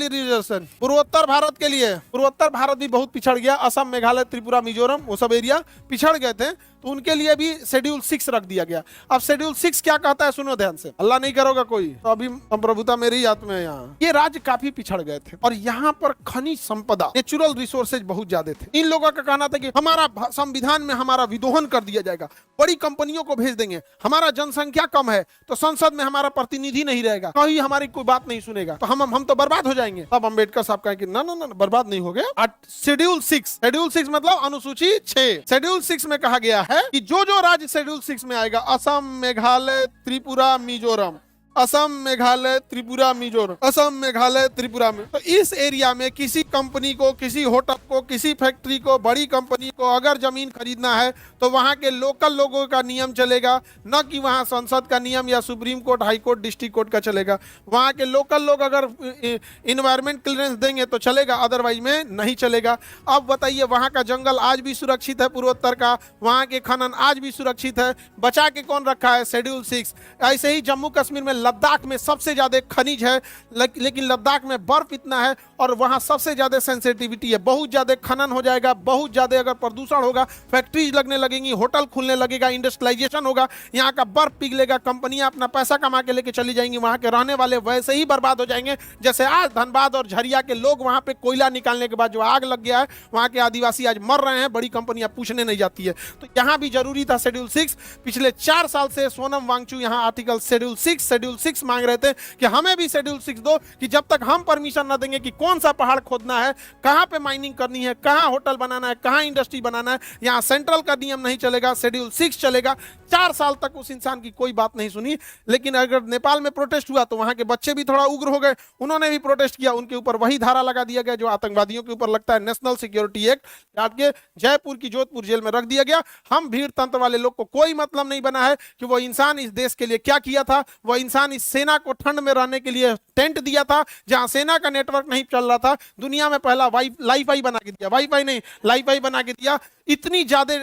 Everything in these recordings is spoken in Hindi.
वाली रिजर्वेशन पूर्वोत्तर भारत के लिए, पूर्वोत्तर भारत भी बहुत पिछड़ गया, असम, मेघालय, त्रिपुरा, मिजोरम, वो सब एरिया पिछड़ गए थे, तो उनके लिए भी शेड्यूल 6 रख दिया गया। अब शेड्यूल 6 क्या कहता है, सुनो ध्यान से, अल्लाह नहीं करोगा कोई तो अभी संप्रभुता मेरी ही हाथ में है। यहाँ ये राज्य काफी पिछड़ गए थे और यहाँ पर खनिज संपदा, नेचुरल रिसोर्सेज बहुत ज्यादा थे। इन लोगों का कहना था कि हमारा संविधान में हमारा विदोहन कर दिया जाएगा, बड़ी कंपनियों को भेज देंगे, हमारा जनसंख्या कम है तो संसद में हमारा प्रतिनिधि नहीं रहेगा, कहीं हमारी कोई बात नहीं सुनेगा, तो हम तो बर्बाद हो जाएंगे। तब अम्बेडकर साहब कहे कि ना ना ना, बर्बाद नहीं हो गया। शेड्यूल 6 मतलब अनुसूची 6, शेड्यूल 6 में कहा गया है कि जो जो राज्य शेड्यूल 6 में आएगा, असम, मेघालय, त्रिपुरा, मिजोरम, असम, मेघालय, त्रिपुरा, मिजोरम, असम, मेघालय, त्रिपुरा में, तो इस एरिया में किसी कंपनी को, किसी होटल को, किसी फैक्ट्री को, बड़ी कंपनी को अगर जमीन खरीदना है तो वहां के लोकल लोगों का नियम चलेगा, न कि वहां संसद का नियम या supreme court, high court, district court का चलेगा। वहां के लोकल लोग अगर इन्वायरमेंट क्लियरेंस देंगे तो चलेगा, अदरवाइज में नहीं चलेगा। अब बताइए, वहां का जंगल आज भी सुरक्षित है, पूर्वोत्तर का, वहां के खनन आज भी सुरक्षित है, बचा के कौन रखा है, शेड्यूल 6। ऐसे ही जम्मू कश्मीर में, लद्दाख में सबसे ज्यादा खनिज है, लेकिन लद्दाख में बर्फ इतना है और वहां सबसे ज्यादा सेंसिटिविटी है, बहुत ज्यादा खनन हो जाएगा, बहुत ज्यादा अगर प्रदूषण होगा, फैक्ट्रीज लगने लगेंगी, होटल खुलने लगेगा, इंडस्ट्रियलाइजेशन होगा, यहाँ का बर्फ पिघलेगा, कंपनियां अपना पैसा कमा के लेके चली जाएंगी, वहां के रहने वाले वैसे ही बर्बाद हो जाएंगे जैसे आज धनबाद और झरिया के लोग वहां पे कोयला निकालने के बाद जो आग लग गया है, वहां के आदिवासी आज मर रहे हैं, बड़ी कंपनियां पूछने नहीं जाती है। तो यहाँ भी जरूरी था शेड्यूल 6। पिछले 4 साल से सोनम वांगचू यहाँ आर्टिकल शेड्यूल 6 मांग रहे थे कि हमें भी शेड्यूल 6 दो, कि जब तक हम परमिशन न देंगे कि कौन सा पहाड़ खोदना है, कहां पे माइनिंग करनी है, कहां होटल बनाना है, कहां इंडस्ट्री बनाना है, यहां सेंट्रल का नियम नहीं चलेगा, शेड्यूल 6 चलेगा। 4 साल तक उस इंसान की कोई बात नहीं सुनी। लेकिन अगर नेपाल में प्रोटेस्ट हुआ तो वहां के बच्चे भी थोड़ा उग्र हो गए, उन्होंने भी प्रोटेस्ट किया, उनके ऊपर वही धारा लगा दिया गया जो आतंकवादियों के ऊपर लगता है, नेशनल सिक्योरिटी एक्ट, डाल के जयपुर की जोधपुर जेल में रख दिया गया। हम भीड़ तंत्र वाले लोग को कोई मतलब नहीं बना है कि वो इंसान इस देश के लिए क्या किया था, वो इंसान इस सेना को ठंड में रहने के लिए टेंट दिया था जहां सेना का नेटवर्क नहीं चल रहा था, दुनिया में पहला लाईफाई बना के दिया, वाईफाई नहीं लाईफाई बना के दिया, इतनी ज्यादा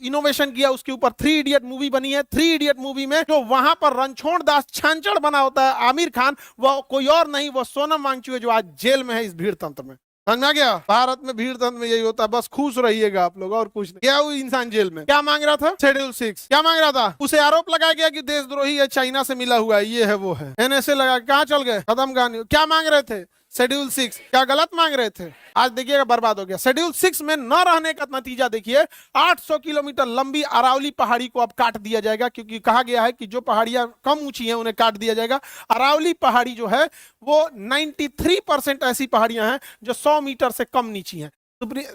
इनोवेशन किया, उसके ऊपर 3 इडियट मूवी बनी है। 3 इडियट मूवी में जो वहां पर रणछोड़ दास छांचड़ बना होता है आमिर खान, वो कोई और नहीं, वो सोनम वांगचू है जो आज जेल में है इस भीड़ तंत्र में। समझ में आ गया? भारत में भीड़ तंत्र में यही होता है, बस खुश रहिएगा आप लोग और कुछ नहीं। क्या वो इंसान जेल में क्या मांग रहा था? शेड्यूल 6 क्या मांग रहा था? उसे आरोप लगाया गया कि देशद्रोही है, चाइना से मिला हुआ है, ये है वो है, एनएसए लगा, कहां चल गए, खत्म कहानी। क्या मांग रहे थे? शेड्यूल 6। क्या गलत मांग रहे थे? आज देखिएगा बर्बाद हो गया। शेड्यूल 6 में न रहने का नतीजा देखिए, 800 किलोमीटर लंबी अरावली पहाड़ी को अब काट दिया जाएगा, क्योंकि कहा गया है कि जो पहाड़ियां कम ऊंची हैं उन्हें काट दिया जाएगा। अरावली पहाड़ी जो है वो 93% ऐसी पहाड़ियां हैं जो 100 मीटर से कम नीची हैं।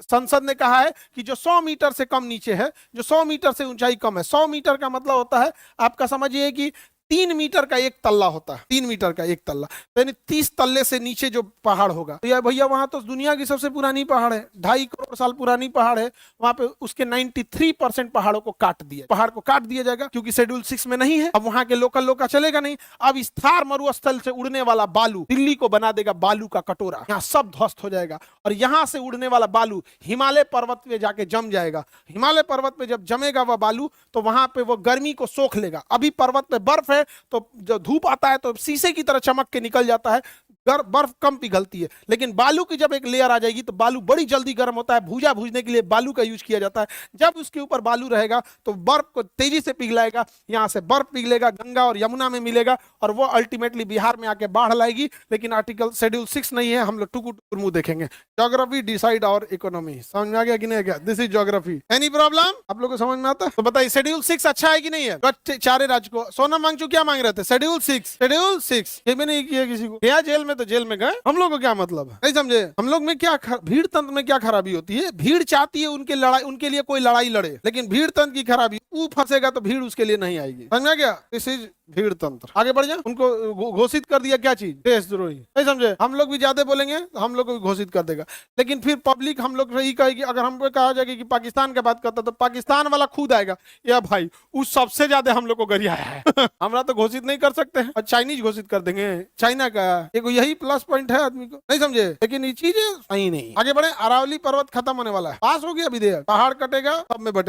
संसद ने कहा है कि जो 100 मीटर से कम नीचे है, जो 100 मीटर से ऊंचाई कम है, 100 मीटर का मतलब होता है, आपका समझिए कि 3 मीटर का एक तल्ला होता है, 3 मीटर का एक तल्ला, यानी 30 तल्ले से नीचे जो पहाड़ होगा, तो यार भैया वहां तो दुनिया की सबसे पुरानी पहाड़ है, 2.5 करोड़ साल पुरानी पहाड़ है, वहां पे उसके 93% पहाड़ों को काट दिया, पहाड़ को काट दिया जाएगा क्योंकि शेड्यूल 6 में नहीं है। अब वहां के लोकल लोग का चलेगा नहीं। अब इस थार मरुस्थल से उड़ने वाला बालू दिल्ली को बना देगा बालू का कटोरा, यहाँ सब ध्वस्त हो जाएगा, और यहाँ से उड़ने वाला बालू हिमालय पर्वत पे जाके जम जाएगा। हिमालय पर्वत पे जब जमेगा वह बालू, तो वहां पे वो गर्मी को सोख लेगा। अभी पर्वत पे बर्फ है, तो जब धूप आता है तो शीशे की तरह चमक के निकल जाता है, बर्फ कम पिघलती है। लेकिन बालू की जब एक लेयर आ जाएगी तो बालू बड़ी जल्दी गर्म होता है, भूजा भूजने के लिए बालू का यूज किया जाता है। जब उसके ऊपर बालू रहेगा तो बर्फ को तेजी से पिघलाएगा, यहां से बर्फ पिघलेगा, गंगा और यमुना में मिलेगा, और वो अल्टीमेटली बिहार में आके बाढ़ लाएगी। लेकिन आर्टिकल शेड्यूल 6 नहीं है, हम लोग टुकुर टुकुर मुंह देखेंगे। ज्योग्राफी डिसाइड और इकोनॉमी, समझ में आ गया कि नहीं गया? This is geography. Any problem? आप लोग को समझ में आता है? तो बताइए शेड्यूल 6 अच्छा है कि नहीं है? चारे राज्य को सोनम वांगचू क्या मांग रहे थे? शेड्यूल 6। शेड्यूल 6 ये भी नहीं किया किसी को, गया जेल में तो जेल में गए, हम लोग को क्या मतलब है? नहीं समझे? हम लोग में क्या भीड़ तंत्र में क्या खराबी होती है? भीड़ चाहती है उनके लिए कोई लड़ाई लड़े, लेकिन भीड़ तंत्र की खराबी, वो फंसेगा तो भीड़ उसके लिए नहीं आएगी। समझ में गया? दिस इज भीड़ तंत्र। आगे बढ़ जाए। उनको घोषित कर दिया क्या चीज? देशद्रोही। नहीं समझे? हम लोग भी ज्यादा बोलेंगे तो हम लोग को भी घोषित कर देगा, लेकिन फिर पब्लिक हम लोग यही कहेगी, अगर हमको कहा जाएगा कि पाकिस्तान की बात करता तो पाकिस्तान वाला खुद आएगा, या भाई उस सबसे ज्यादा हम लोग को गरियाया है हमरा तो घोषित नहीं कर सकते हैं, और चाइनीज घोषित कर देंगे, चाइना का। यही प्लस पॉइंट है आदमी को, नहीं समझे? लेकिन ये चीजें सही नहीं। आगे बढ़े। अरावली पर्वत खत्म होने वाला है, पास हो गया विधेयक, पहाड़ कटेगा सब में बटे